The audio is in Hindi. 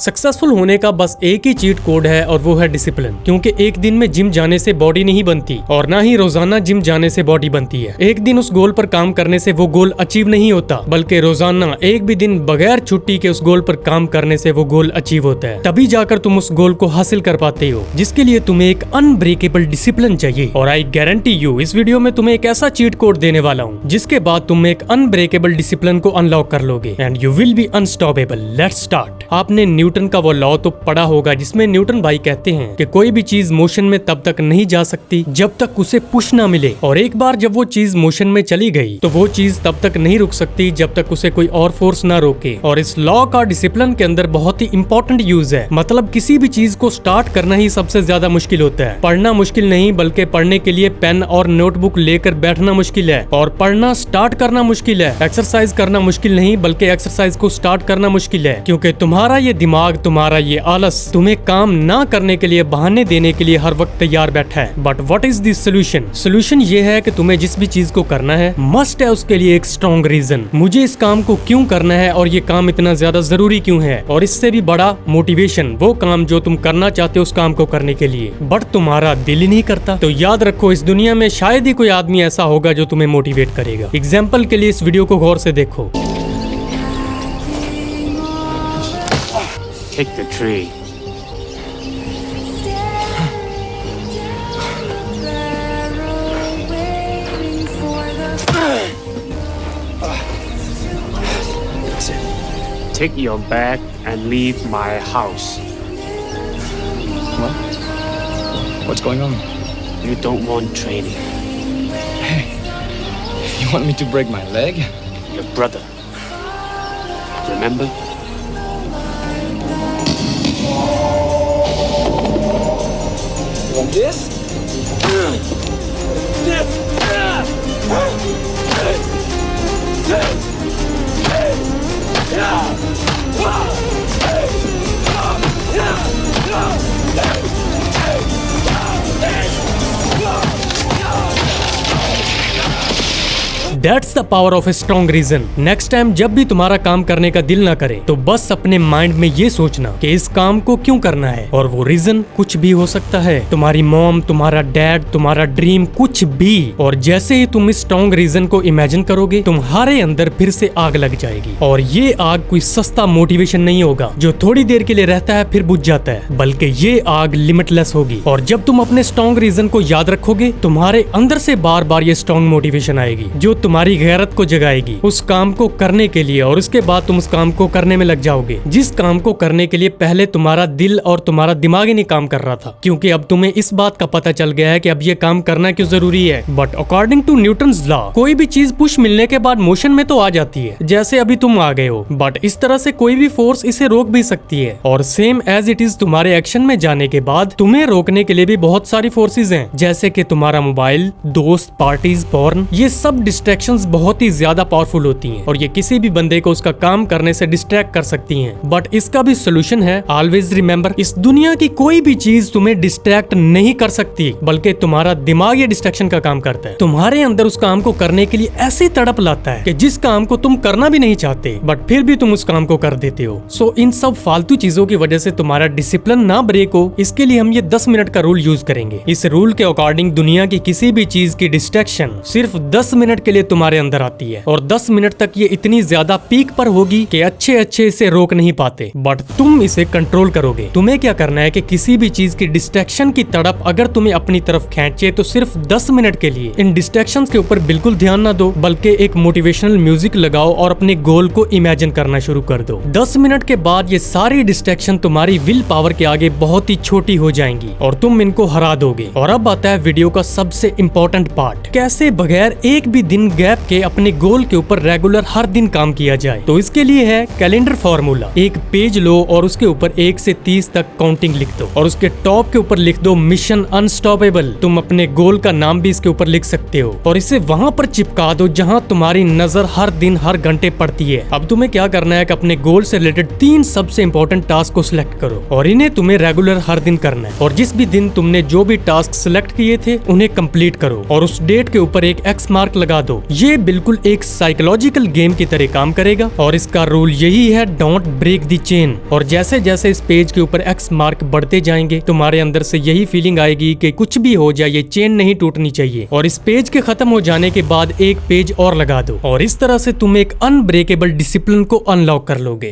सक्सेसफुल होने का बस एक ही चीट कोड है और वो है डिसिप्लिन। क्योंकि एक दिन में जिम जाने से बॉडी नहीं बनती और ना ही रोजाना जिम जाने से बॉडी बनती है। एक दिन उस गोल पर काम करने से वो गोल अचीव नहीं होता, बल्कि रोजाना एक भी दिन बगैर छुट्टी के उस गोल पर काम करने से वो गोल अचीव होता है। तभी जाकर तुम उस गोल को हासिल कर पाते हो, जिसके लिए तुम्हें एक अनब्रेकेबल डिसिप्लिन चाहिए। और आई गारंटी यू, इस वीडियो में तुम्हें एक ऐसा चीट कोड देने वाला हूँ जिसके बाद तुम एक अनब्रेकेबल डिसिप्लिन को अनलॉक कर लोगे and you will be unstoppable. Let's start. आपने न्यूटन का वो लॉ तो पढ़ा होगा जिसमें न्यूटन भाई कहते हैं कि कोई भी चीज मोशन में तब तक नहीं जा सकती जब तक उसे पुश ना मिले, और एक बार जब वो चीज मोशन में चली गई तो वो चीज तब तक नहीं रुक सकती जब तक उसे कोई और फोर्स ना रोके। और इस लॉ का डिसिप्लिन के अंदर बहुत ही इंपॉर्टेंट यूज है। मतलब किसी भी चीज को स्टार्ट करना ही सबसे ज्यादा मुश्किल होता है। पढ़ना मुश्किल नहीं, बल्कि पढ़ने के लिए पेन और नोटबुक लेकर बैठना मुश्किल है, और पढ़ना स्टार्ट करना मुश्किल है। एक्सरसाइज करना मुश्किल नहीं, बल्कि एक्सरसाइज को स्टार्ट करना मुश्किल है, क्योंकि तुम्हारा ये दिमाग, तुम्हारा ये आलस तुम्हें काम ना करने के लिए, बहाने देने के लिए हर वक्त तैयार बैठा है। But what is the solution? Solution ये है कि तुम्हें जिस भी चीज को करना है मस्ट है उसके लिए एक स्ट्रॉन्ग रीजन। मुझे इस काम को क्यों करना है और ये काम इतना ज्यादा जरूरी क्यों है, और इससे भी बड़ा मोटिवेशन, वो काम जो तुम करना चाहते हो उस काम को करने के लिए, बट तुम्हारा दिल ही नहीं करता। तो याद रखो, इस दुनिया में शायद ही कोई आदमी ऐसा होगा जो तुम्हें मोटिवेट करेगा। एग्जाम्पल के लिए इस वीडियो को गौर से देखो। Take the tree. Take your bag and leave my house. What? What's going on? You don't want training. Hey, you want me to break my leg? Your brother. Remember? You want this? That's the power of a strong reason. Next time जब भी तुम्हारा काम करने का दिल ना करे तो बस अपने माइंड में ये सोचना कि इस काम को क्यों करना है, और वो रीजन कुछ भी हो सकता है। तुम्हारी मॉम, तुम्हारा डैड, तुम्हारा ड्रीम, कुछ भी। और जैसे ही तुम इस स्ट्रॉन्ग रीजन को इमेजिन करोगे, तुम्हारे अंदर फिर से आग लग जाएगी। और ये आग कोई सस्ता मोटिवेशन नहीं होगा जो थोड़ी देर के लिए रहता है फिर बुझ जाता है, बल्कि ये आग लिमिटलेस होगी। और जब तुम अपने स्ट्रॉन्ग रीजन को याद रखोगे, तुम्हारे अंदर से बार बार ये स्ट्रॉन्ग मोटिवेशन आएगी जो तुम्हारी गैरत को जगाएगी उस काम को करने के लिए, और उसके बाद तुम उस काम को करने में लग जाओगे जिस काम को करने के लिए पहले तुम्हारा दिल और तुम्हारा दिमाग ही नहीं काम कर रहा था। क्योंकि अब तुम्हें इस बात का पता चल गया है कि अब ये काम करना क्यों जरूरी है। But according to Newton's law, कोई भी चीज पुश मिलने के बाद मोशन में तो आ जाती है, जैसे अभी तुम आ गए हो, बट इस तरह से कोई भी फोर्स इसे रोक भी सकती है। और सेम एज इट इज तुम्हारे एक्शन में जाने के बाद तुम्हें रोकने के लिए भी बहुत सारी फोर्सेज हैं, जैसे कि तुम्हारा मोबाइल, दोस्त, पार्टीज, पॉर्न। ये सब डिस्ट्रैक्शंस बहुत ही ज्यादा पावरफुल होती हैं और ये किसी भी बंदे को उसका काम करने से डिस्ट्रैक्ट कर सकती हैं। बट इसका भी सोल्यूशन है। ऑलवेज रिमेंबर, इस दुनिया की कोई भी चीज तुम्हें डिस्ट्रैक्ट नहीं कर सकती, बल्कि तुम्हारा दिमाग ये डिस्ट्रैक्शन का काम करता है। तुम्हारे अंदर उस काम को करने के लिए ऐसी तड़प लाता है कि जिस काम को तुम करना भी नहीं चाहते, बट फिर भी तुम उस काम को कर देते हो। सो इन सब फालतू चीजों की वजह से तुम्हारा डिसिप्लिन ना ब्रेक हो, इसके लिए हम ये 10 मिनट का रूल यूज करेंगे। इस रूल के अकॉर्डिंग दुनिया की किसी भी चीज की डिस्ट्रैक्शन सिर्फ 10 मिनट के लिए तुम्हारे अंदर आती है, और 10 मिनट तक ये इतनी ज्यादा पीक पर होगी कि अच्छे इसे रोक नहीं पाते, बट तुम इसे कंट्रोल करोगे। तुम्हें क्या करना है कि किसी भी चीज की डिस्ट्रैक्शन की तड़प अगर तुम्हें अपनी तरफ खींचे तो सिर्फ 10 मिनट के लिए इन डिस्ट्रैक्शंस के ऊपर बिल्कुल ध्यान ना दो, बल्कि एक मोटिवेशनल म्यूजिक लगाओ और अपने गोल को इमेजिन करना शुरू कर दो। 10 मिनट के बाद ये सारी डिस्ट्रैक्शन तुम्हारी विल पावर के आगे बहुत ही छोटी हो जाएंगी और तुम इनको हरा दोगे। और अब आता है वीडियो का सबसे इम्पोर्टेंट पार्ट, कैसे बगैर एक भी दिन गैप के अपने गोल के ऊपर रेगुलर हर दिन काम किया जाए। तो इसके लिए है कैलेंडर फॉर्मूला। एक पेज लो और उसके ऊपर 1 से 30 तक काउंटिंग लिख दो, और उसके टॉप के ऊपर लिख दो मिशन अनस्टॉपेबल। तुम अपने गोल का नाम भी इसके ऊपर लिख सकते हो, और इसे वहां पर चिपका दो जहां तुम्हारी नजर हर दिन हर घंटे पड़ती है। अब तुम्हें क्या करना है कि अपने गोल से रिलेटेड 3 सबसे इंपॉर्टेंट टास्क को सिलेक्ट करो, और इन्हें तुम्हें रेगुलर हर दिन करना है। और जिस भी दिन तुमने जो भी टास्क सिलेक्ट किए थे उन्हें कंप्लीट करो, और उस डेट के ऊपर एक एक्स मार्क लगा दो ये बिल्कुल एक साइकोलॉजिकल गेम की तरह काम करेगा और इसका रूल यही है, डोंट ब्रेक द चेन। और जैसे जैसे इस पेज के ऊपर एक्स मार्क बढ़ते जाएंगे तुम्हारे अंदर से यही फीलिंग आएगी कि कुछ भी हो जाए ये चेन नहीं टूटनी चाहिए। और इस पेज के खत्म हो जाने के बाद एक पेज और लगा दो और इस तरह से तुम एक अनब्रेकेबल डिसिप्लिन को अनलॉक कर लोगे।